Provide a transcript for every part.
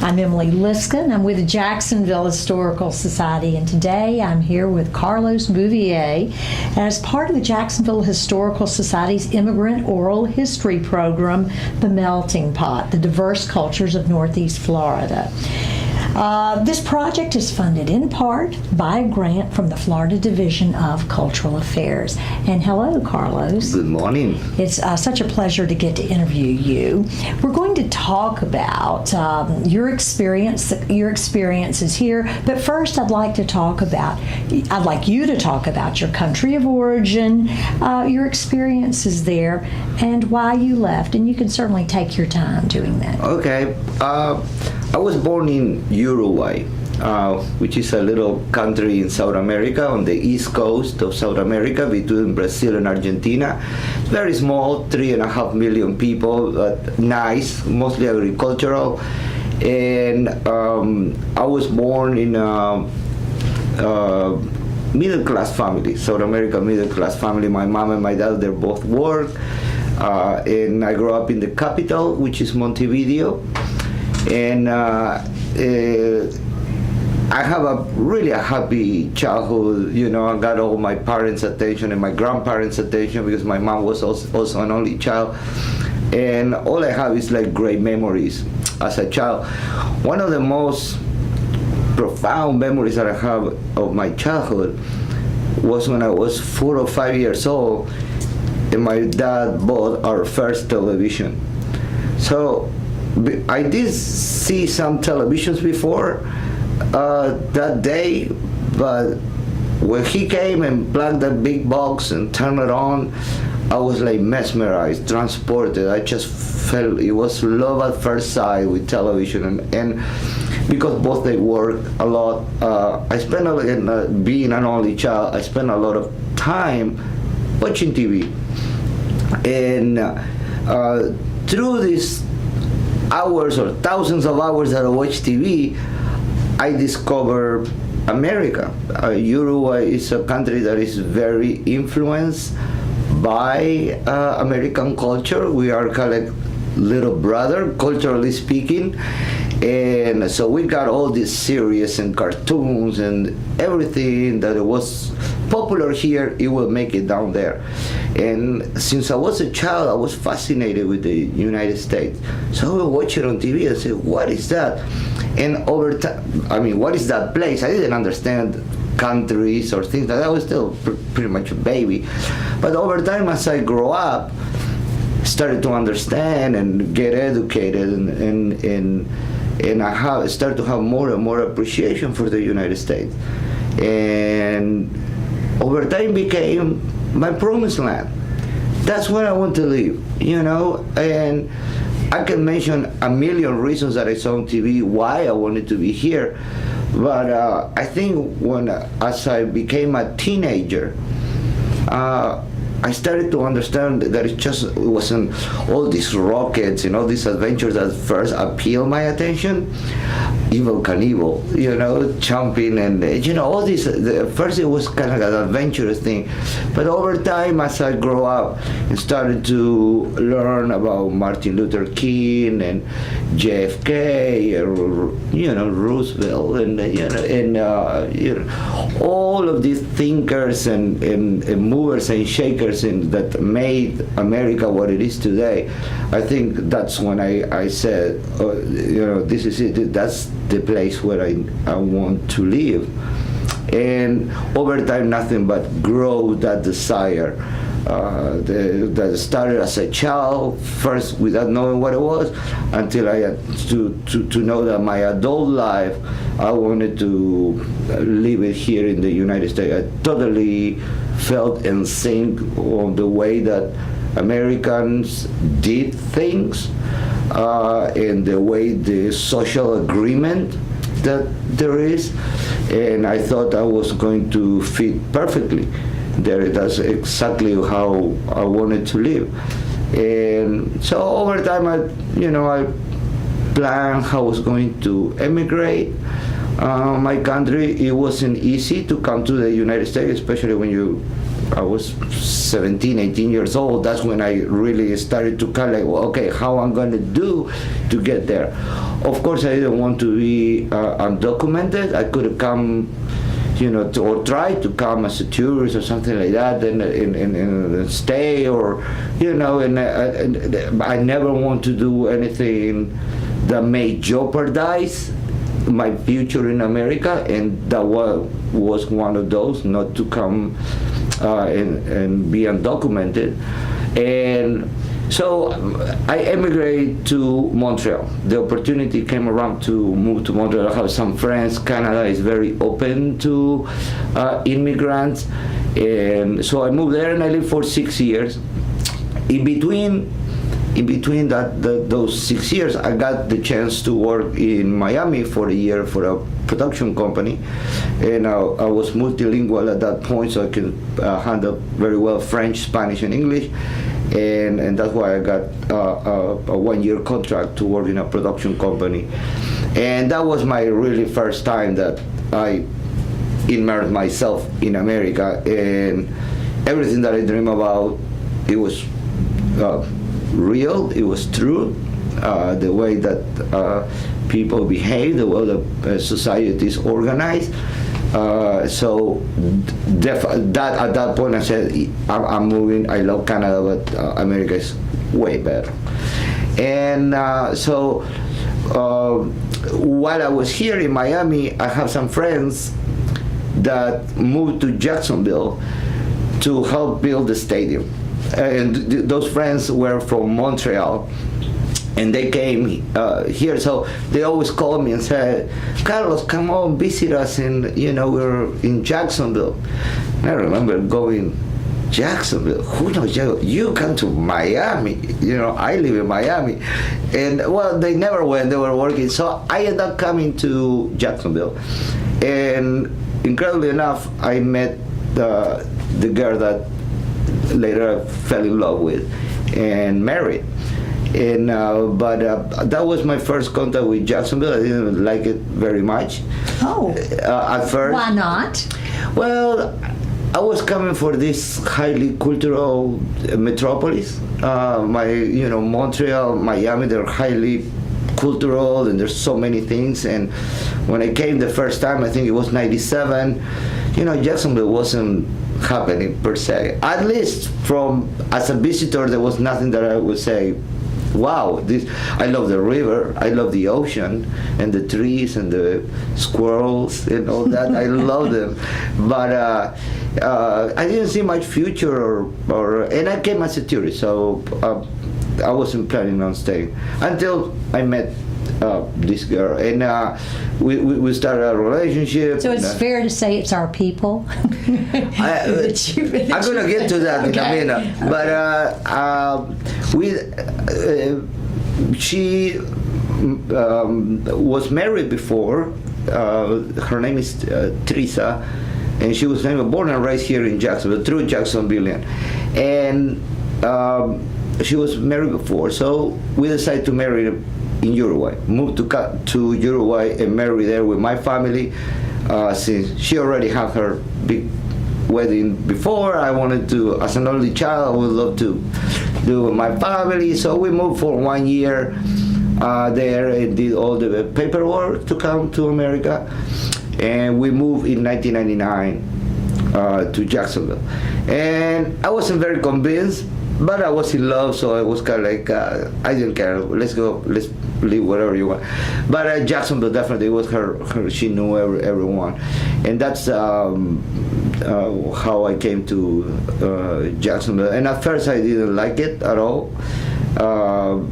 I'm Emily Liskin. I'm with the Jacksonville Historical Society, and today I'm here with Carlos Bouvier as part of the Jacksonville Historical Society's Immigrant Oral History Program, The Melting Pot, The Diverse Cultures of Northeast Florida. This project is funded in part by a grant from the Florida Division of Cultural Affairs. And hello, Carlos. Good morning. It's such a pleasure to get to interview you. We're going to talk about your experiences here, but first I'd like you to talk about your country of origin, your experiences there, and why you left. And you can certainly take your time doing that. Okay. I was born in Uruguay, which is a little country in South America, on the east coast of South America, between Brazil and Argentina. Very small, 3.5 million people, but nice, mostly agricultural. And I was born in a middle-class family, South America middle-class family. My mom and my dad, they both work. And I grew up in the capital, which is Montevideo. And I have a really happy childhood. You know, I got all my parents' attention and my grandparents' attention because my mom was also an only child. And all I have is like great memories as a child. One of the most profound memories that I have of my childhood was when I was 4 or 5 years old and my dad bought our first television. So I did see some televisions before that day, but when he came and plugged that big box and turned it on, I was like mesmerized, transported. I just felt it was love at first sight with television, and because both they work a lot, I spent being an only child, I spent a lot of time watching TV, and through this hours or thousands of hours that I watch TV, I discover America. Uruguay is a country that is very influenced by American culture. We are kind of like little brother, culturally speaking. And so we got all these series and cartoons and everything that was popular here, it will make it down there. And since I was a child, I was fascinated with the United States. So I would watch it on TV and say, what is that? And over time, what is that place? I didn't understand countries or things like that. I was still pretty much a baby. But over time, as I grow up, started to understand and get educated and I started to have more and more appreciation for the United States. And over time became my promised land. That's where I want to live, you know? And I can mention a million reasons that I saw on TV why I wanted to be here. But I think as I became a teenager, I started to understand that it wasn't all these rockets and all these adventures that first appealed my attention. Evel Knievel, you know, jumping and, you know, all this. First it was kind of an adventurous thing. But over time, as I grew up and started to learn about Martin Luther King and JFK, you know, Roosevelt, and, all of these thinkers and movers and shakers that made America what it is today, I think that's when I said, you know, this is it. That's the place where I want to live. And over time, nothing but grow that desire. That started as a child, first without knowing what it was, until I had to know that my adult life, I wanted to live it here in the United States. I totally felt in sync on the way that Americans did things, and the way the social agreement that there is, and I thought I was going to fit perfectly there. That's exactly how I wanted to live. And so over time, I planned how I was going to emigrate. My country, it wasn't easy to come to the United States, especially when I was 17, 18 years old. That's when I really started to kind of like, well, okay, how I'm going to do to get there. Of course, I didn't want to be undocumented. I could have come, or try to come as a tourist or something like that, and stay, or, and I never want to do anything that may jeopardize my future in America, and that was one of those, not to come and be undocumented. And so I emigrated to Montreal. The opportunity came around to move to Montreal. I have some friends. Canada is very open to immigrants. And so I moved there, and I lived for 6 years. In between those 6 years, I got the chance to work in Miami for a year for a production company, and I was multilingual at that point, so I could handle very well French, Spanish, and English, and that's why I got a 1-year contract to work in a production company, and that was my really first time that I immersed myself in America, and everything that I dreamed about, it was real, it was true, the way that people behave, the way the society is organized. So that at that point I said, I'm moving. I love Canada, but America is way better. And so while I was here in Miami, I have some friends that moved to Jacksonville to help build the stadium. And those friends were from Montreal, and they came here, so they always called me and said, Carlos, come on, visit us, and we're in Jacksonville. And I remember going, Jacksonville, who knows? You come to Miami, I live in Miami. And well, they never went, they were working, so I ended up coming to Jacksonville. And incredibly enough, I met the girl that later I fell in love with and married. And but that was my first contact with Jacksonville. I didn't like it very much. Oh. At first. Why not? Well, I was coming for this highly cultural metropolis. Montreal, Miami, they're highly cultural, and there's so many things. And when I came the first time, I think it was '97. Jacksonville wasn't happening per se. At least as a visitor, there was nothing that I would say, wow, I love the river, I love the ocean, and the trees, and the squirrels, and all that. I love them. But I didn't see much future, and I came as a tourist, so I wasn't planning on staying until I met this girl, and we started a relationship. So it's fair to say it's our people. I'm gonna get to that in a minute, but she was married before. Her name is Teresa, and she was born and raised here in Jacksonville, true Jacksonvillian, and she was married before. So we decided to marry in Uruguay, moved to Uruguay and married there with my family, since she already had her big wedding before. I wanted to, as an only child, I would love to do it with my family, so we moved for 1 year there and did all the paperwork to come to America, and we moved in 1999 to Jacksonville. And I wasn't very convinced, but I was in love, so I was kind of like, I didn't care. Let's go. Let's live whatever you want. But Jacksonville definitely was her. She knew everyone, and that's how I came to Jacksonville. And at first, I didn't like it at all.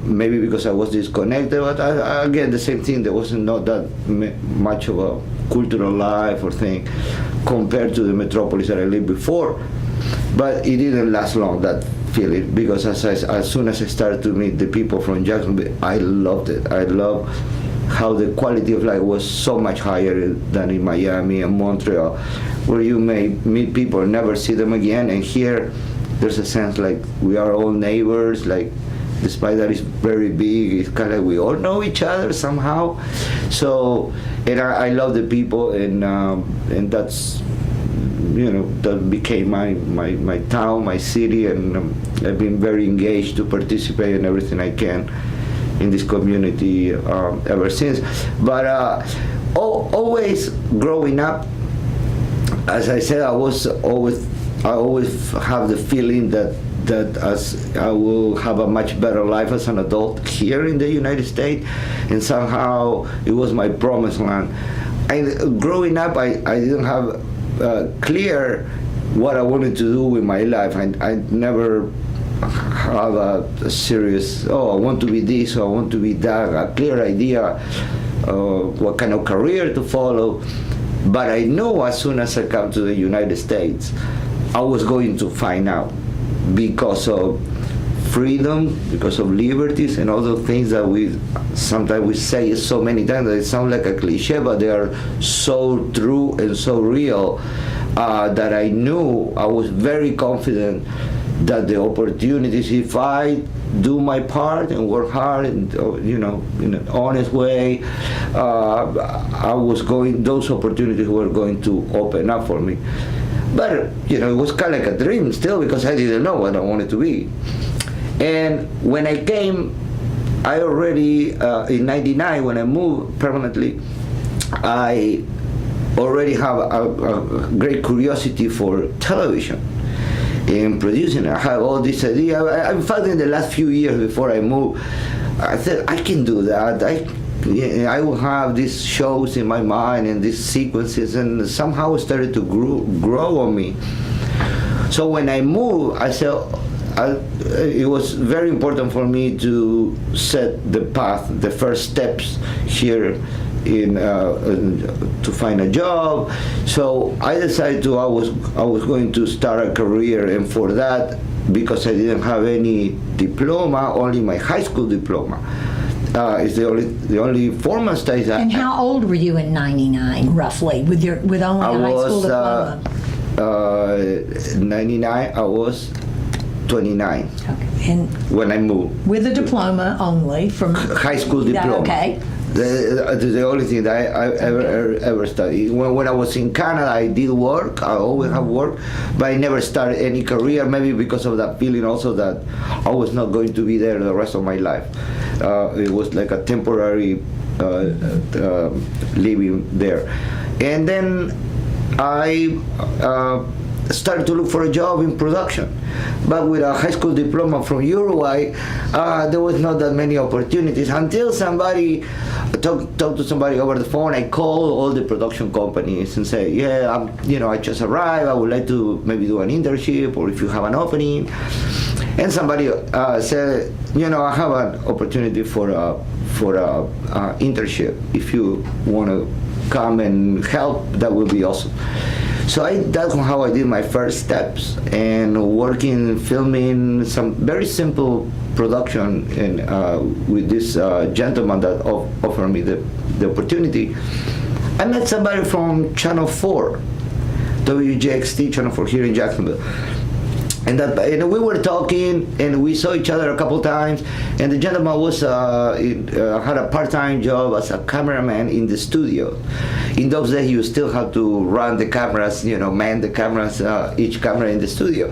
Maybe because I was disconnected. But again, the same thing. There wasn't not that much of a cultural life or thing compared to the metropolis that I lived before. But it didn't last long, that feeling, because as soon as I started to meet the people from Jacksonville, I loved it. I loved how the quality of life was so much higher than in Miami and Montreal, where you may meet people and never see them again. And here, there's a sense like we are all neighbors, like despite that it's very big, it's kind of like we all know each other somehow. So, and I love the people, and that's, that became my town, my city, and I've been very engaged to participate in everything I can in this community ever since. But always growing up, as I said, I always have the feeling that as I will have a much better life as an adult here in the United States, and somehow it was my promised land. Growing up, I didn't have clear what I wanted to do with my life. I never have a serious, I want to be this, or I want to be that, a clear idea what kind of career to follow. But I know as soon as I come to the United States, I was going to find out, because of freedom, because of liberties, and all the things that we sometimes say so many times that it sounds like a cliche, but they are so true and so real, that I knew, I was very confident that the opportunities, if I do my part and work hard and in an honest way, those opportunities were going to open up for me. But it was kind of like a dream still, because I didn't know what I wanted to be. And when I came, I already in '99, when I moved permanently, I already have a great curiosity for television and producing. I have all this idea. In fact, in the last few years before I moved, I said, I can do that. I will have these shows in my mind and these sequences, and somehow it started to grow on me. So when I moved, I said, it was very important for me to set the path, the first steps here to find a job. So I decided I was going to start a career, and for that, because I didn't have any diploma, only my high school diploma. Is the only formal studies. And how old were you in '99, roughly, with only a high school diploma? 99. I was 29. Okay. And when I moved. With a diploma only from high school diploma. Okay. The only thing that I ever studied. When I was in Canada, I did work. I always have work, but I never started any career. Maybe because of that feeling also that I was not going to be there the rest of my life. It was like a temporary living there, and then I started to look for a job in production. But with a high school diploma from Uruguay, there was not that many opportunities until somebody talked to somebody over the phone. I called all the production companies and said, yeah, I just arrived. I would like to maybe do an internship, or if you have an opening. And somebody said, I have an opportunity for a internship. If you want to come and help, that would be awesome. So that's how I did my first steps, and working, filming some very simple production, and with this gentleman that offered me the opportunity. I met somebody from Channel 4, WJCT Channel 4 here in Jacksonville. And we were talking, and we saw each other a couple times. And the gentleman had a part-time job as a cameraman in the studio. In those days, you still have to run the cameras, man the cameras, each camera in the studio.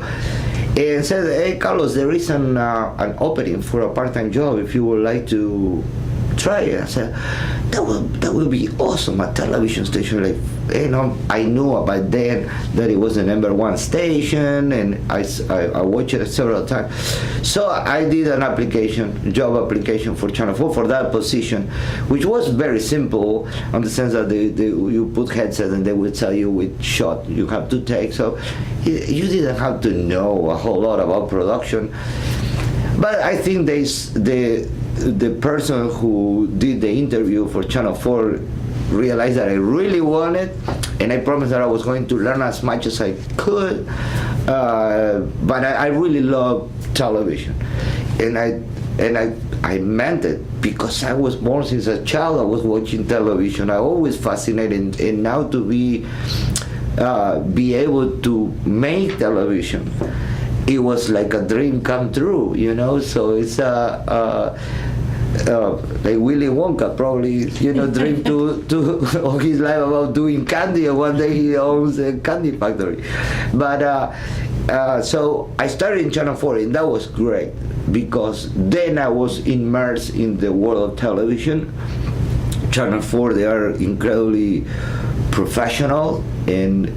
And said, "Hey, Carlos, there is an opening for a part-time job. If you would like to try it." I said, "That will be awesome. A television station, like." I knew about then that it was the #1 station, and I watched it several times. So I did an job application for Channel 4 for that position, which was very simple in the sense that you put headset and they would tell you which shot you have to take. So you didn't have to know a whole lot about production. But I think the person who did the interview for Channel 4 realized that I really wanted, and I promised that I was going to learn as much as I could. But I really love television, and I meant it, because I was born since a child. I was watching television. I always fascinated, and now to be able to make television, it was like a dream come true, So it's like Willy Wonka probably, dreamed to all his life about doing candy, and one day he owns a candy factory. But So I started in Channel 4, and that was great because then I was immersed in the world of television. Channel 4, they are incredibly professional and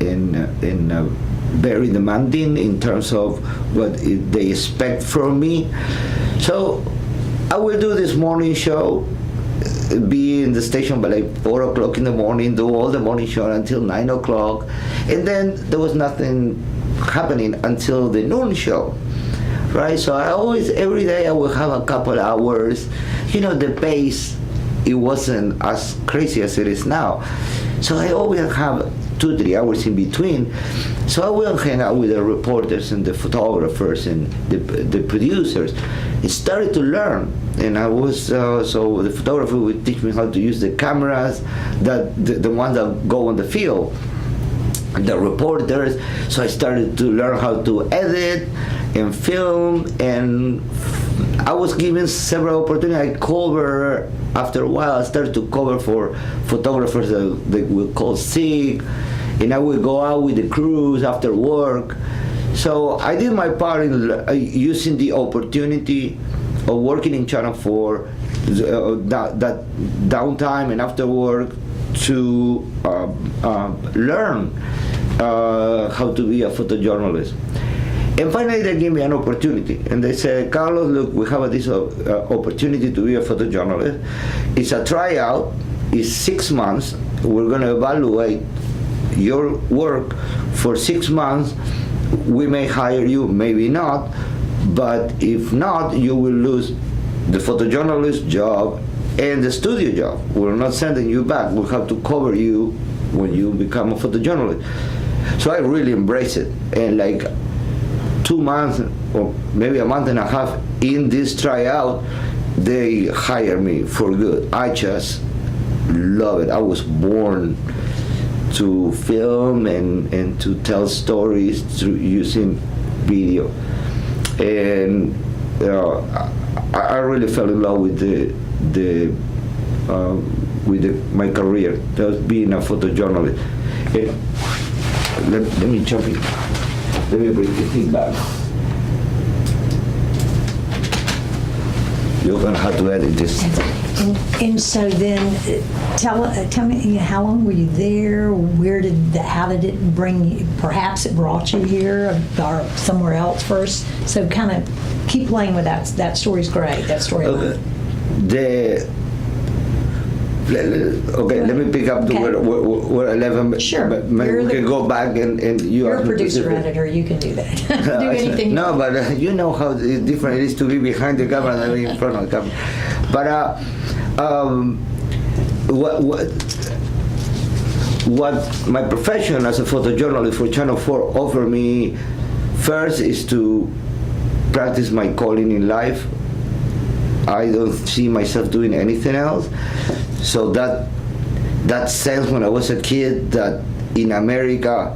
very demanding in terms of what they expect from me. So I will do this morning show, be in the station by like 4 o'clock in the morning, do all the morning show until 9 o'clock, and then there was nothing happening until the noon show, right? So I always, every day I would have a couple hours. The pace, it wasn't as crazy as it is now. So I always have 2-3 hours in between. So I will hang out with the reporters and the photographers and the producers. I started to learn, and I was so the photographer would teach me how to use the cameras, the ones that go on the field, the reporters. So I started to learn how to edit and film, and I was given several opportunities. I cover, after a while, I started to cover for photographers that they will call sick, and I would go out with the crews after work. So I did my part in using the opportunity of working in Channel 4, that downtime and after work, to learn how to be a photojournalist. And finally, they gave me an opportunity, and they said, Carlos, look, we have this opportunity to be a photojournalist. It's a tryout. It's 6 months. We're going to evaluate your work for 6 months. We may hire you, maybe not, but if not, you will lose the photojournalist job and the studio job. We're not sending you back. We'll have to cover you when you become a photojournalist. So I really embraced it, and like 2 months or maybe a month and a half in this tryout, they hired me for good. I just love it. I was born to film and to tell stories through using video, and I really fell in love with my career, just being a photojournalist. Let me jump in. Let me bring the thing back. You're gonna have to edit this. And so then, tell me, how long were you there? How did it bring you? Perhaps it brought you here or somewhere else first. So kind of keep playing with that. That story's great. That storyline. Okay, let me pick up to where I left. Sure. Maybe we can go back and you. You're a producer editor. You can do that. Do anything. No, but you know how different it is to be behind the camera than in front of the camera. But what my profession as a photojournalist for Channel 4 offered me first is to practice my calling in life. I don't see myself doing anything else. So that sense when I was a kid that in America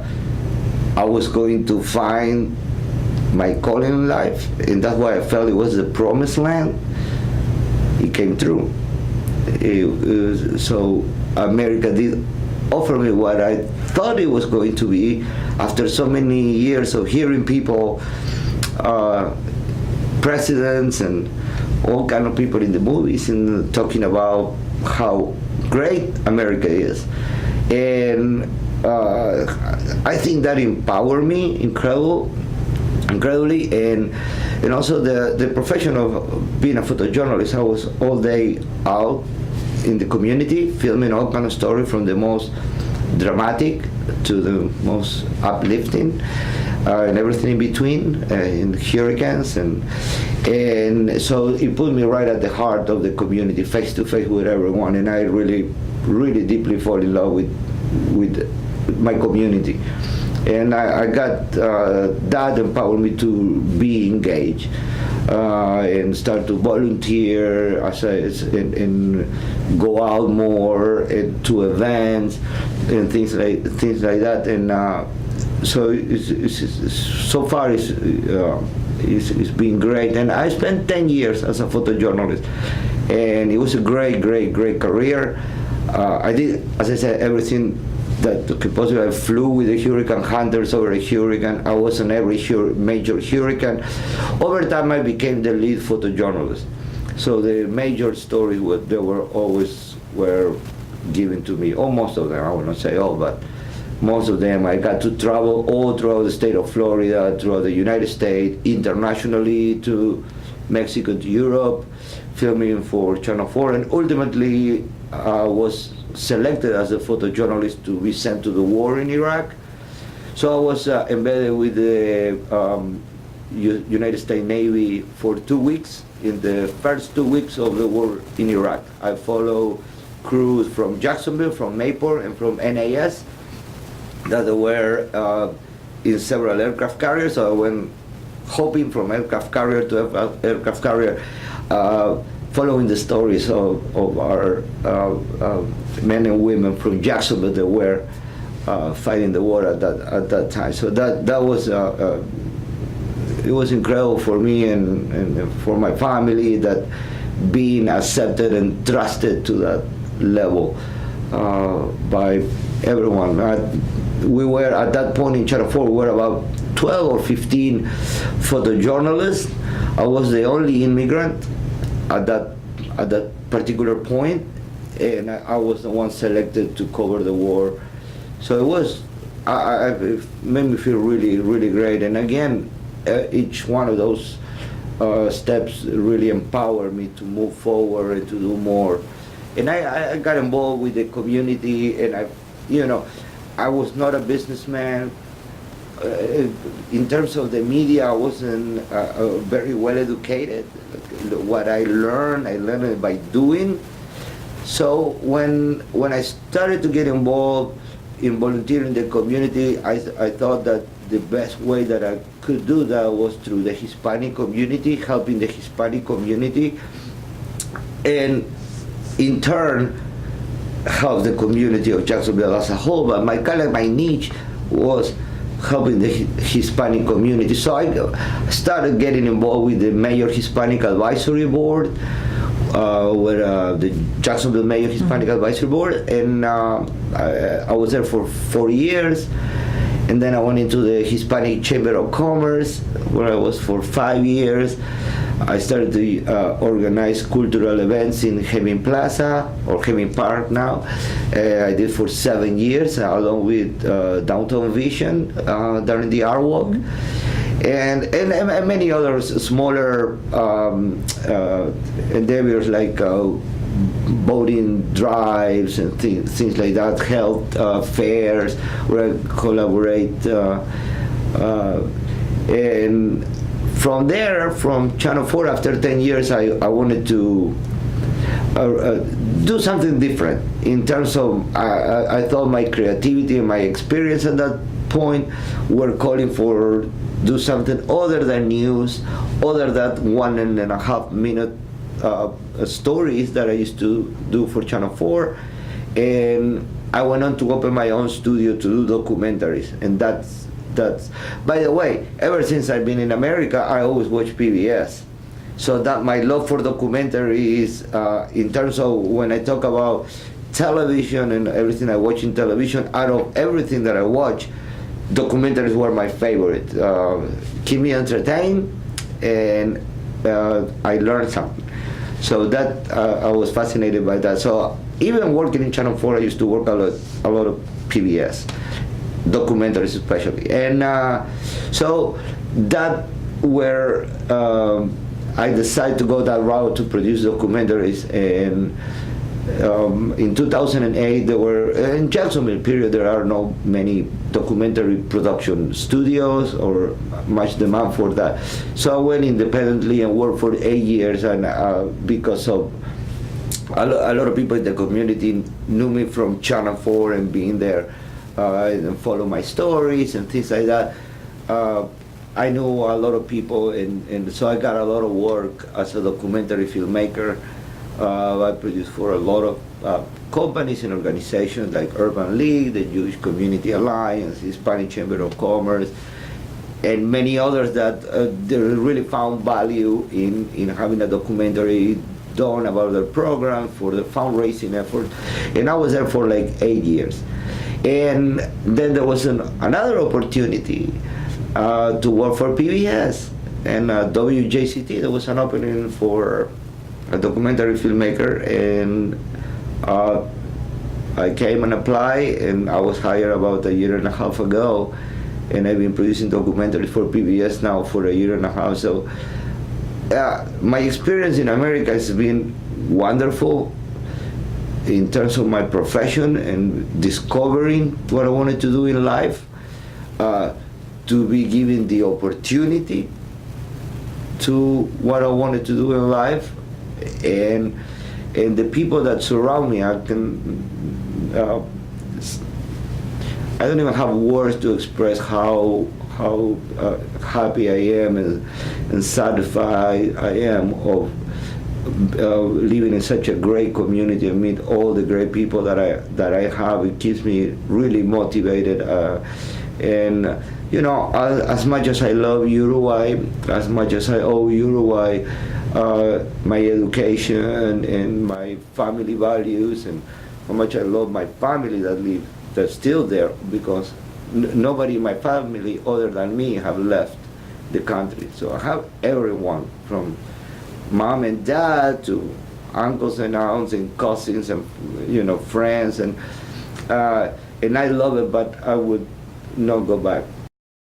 I was going to find my calling in life, and that's why I felt it was the promised land, it came true. So America did offer me what I thought it was going to be after so many years of hearing people, presidents and all kind of people in the movies and talking about how great America is. And I think that empowered me incredibly, and also the profession of being a photojournalist. I was all day out in the community filming all kind of stories, from the most dramatic to the most uplifting, and everything in between, in hurricanes, and so it put me right at the heart of the community, face to face with everyone, and I really deeply fall in love with my community, and I got that empowered me to be engaged and start to volunteer and go out more and to events and things like that, and so so far it's been great. And I spent 10 years as a photojournalist, and it was a great career. I did, as I said, everything that possibly I flew with the hurricane hunters over a hurricane. I was on every major hurricane. Over time, I became the lead photojournalist. So the major stories they were always given to me. Or most of them, I will not say all, but most of them. I got to travel all throughout the state of Florida, throughout the United States, internationally to Mexico, to Europe, filming for Channel 4, and ultimately was selected as a photojournalist to be sent to the war in Iraq. So I was embedded with the United States Navy for 2 weeks. In the first 2 weeks of the war in Iraq, I follow crews from Jacksonville, from Mayport, and from NAS that were in several aircraft carriers. So I went hopping from aircraft carrier to aircraft carrier, following the stories of our men and women from Jacksonville that were fighting the war at that time. So that was it was incredible for me and for my family, that being accepted and trusted to that level by everyone. We were at that point in Channel 4, we were about 12 or 15 photojournalists. I was the only immigrant at that particular point, and I was the one selected to cover the war. So it was, it made me feel really, really great. And again, each one of those steps really empowered me to move forward and to do more. And I got involved with the community, and I was not a businessman. In terms of the media, I wasn't very well educated. What I learned it by doing. So when I started to get involved in volunteering in the community, I thought that the best way that I could do that was through the Hispanic community, helping the Hispanic community, and in turn help the community of Jacksonville as a whole. But my niche was helping the Hispanic community. So I started getting involved with the Mayor Hispanic Advisory Board, the Jacksonville Mayor Hispanic Advisory Board, and I was there for 4 years. And then I went into the Hispanic Chamber of Commerce, where I was for 5 years. I started to organize cultural events in Hemming Plaza, or Hemming Park now. I did for 7 years, along with Downtown Vision during the Art Walk. And many other smaller endeavors like boating drives and things like that, health fairs, where I collaborate. And from there, from Channel 4, after 10 years, I wanted to do something different in terms of, I thought my creativity and my experience at that point were calling for do something other than news, other than 1.5 minute stories that I used to do for Channel 4. And I went on to open my own studio to do documentaries. And that's by the way, ever since I've been in America, I always watch PBS. So that my love for documentaries, in terms of when I talk about television and everything I watch in television, out of everything that I watch, documentaries were my favorite. Keep me entertained, and I learned something. So that I was fascinated by that. So even working in Channel 4, I used to work a lot of PBS, documentaries especially. And so that where I decided to go that route to produce documentaries. And in 2008, there were, in Jacksonville period, there are not many documentary production studios or much demand for that. So I went independently and worked for 8 years, and because of a lot of people in the community knew me from Channel 4 and being there and follow my stories and things like that. I knew a lot of people, and so I got a lot of work as a documentary filmmaker. I produced for a lot of companies and organizations like Urban League, the Jewish Community Alliance, Hispanic Chamber of Commerce, and many others that they really found value in having a documentary done about their program for the fundraising effort. And I was there for like 8 years. And then there was another opportunity to work for PBS and WJCT. There was an opening for a documentary filmmaker, and I came and applied, and I was hired about a year and a half ago, and I've been producing documentaries for PBS now for a year and a half. So my experience in America has been wonderful in terms of my profession and discovering what I wanted to do in life, to be given the opportunity to what I wanted to do in life, and the people that surround me. I don't even have words to express how happy I am and satisfied I am of living in such a great community and meet all the great people that I have. It keeps me really motivated, and you know, as much as I love Uruguay, as much as I owe Uruguay my education and my family values, and how much I love my family that's still there, because nobody in my family other than me have left the country. So I have everyone from mom and dad to uncles and aunts and cousins and friends, and I love it, but I would not go back